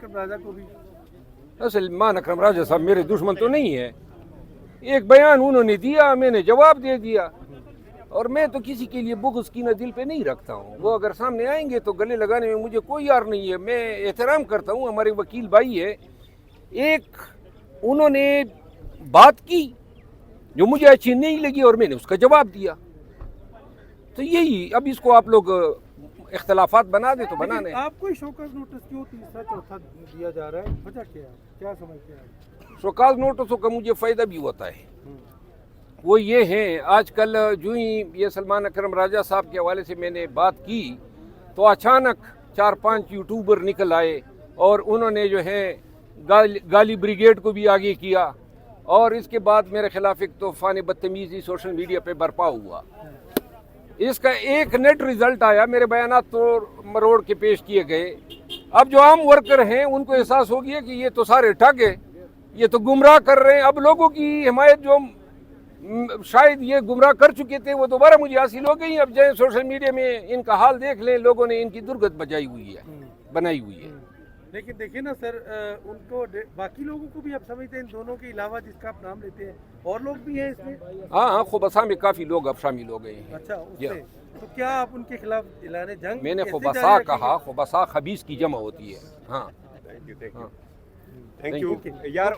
राजा को भी सलमान अकरम राजा साहब मेरे दुश्मन तो नहीं है। एक बयान उन्होंने दिया, मैंने जवाब दे दिया, और मैं तो किसी के लिए बुग़्ज़ की न दिल पे नहीं रखता हूँ। वो अगर सामने आएंगे तो गले लगाने में मुझे कोई यार नहीं है। मैं एहतराम करता हूँ, हमारे वकील भाई है। एक उन्होंने बात की जो मुझे अच्छी नहीं लगी और मैंने उसका जवाब दिया। तो यही, अब इसको आप लोग इख्तलाफात बना दे तो बना लेकिन लें। आपको ही शोकस नोटिस क्यों तीसरा चौथा दिया जा रहा है, वजह क्या है, क्या समझते हैं? शोकाज नोटिसों का मुझे फ़ायदा भी होता है। वो ये हैं, आजकल जो ही ये सलमान अकरम राजा साहब के हवाले से मैंने बात की तो अचानक 4-5 यूट्यूबर निकल आए और उन्होंने जो है गाली ब्रिगेड को भी आगे किया, और इसके बाद मेरे खिलाफ एक तूफ़ान बदतमीज़ी सोशल मीडिया पे बर्पा हुआ। इसका एक नेट रिजल्ट आया, मेरे बयानात तो मरोड़ के पेश किए गए। अब जो आम वर्कर हैं उनको एहसास हो गया कि ये तो सारे ठग है, ये तो गुमराह कर रहे हैं। अब लोगों की हिमायत जो शायद ये गुमराह कर चुके थे वो दोबारा मुझे हासिल हो गई। अब जाए सोशल मीडिया में इनका हाल देख लें, लोगों ने इनकी दुर्गत बनाई हुई है। लेकिन देखिए ना सर, उनको बाकी लोगों को भी आप समझते हैं, इन दोनों के अलावा जिसका आप नाम लेते हैं और लोग भी हैं इसमें? हाँ, खुबसा में काफ़ी लोग अब शामिल हो गए हैं। अच्छा, उससे तो क्या आप उनके खिलाफ ऐलान जंग? मैंने कैसे खुबसा जारी कहा, रखेंगे? खुबसा खबीस की जमा होती है। हाँ, थैंक यू हाँ। थैंक यू यार।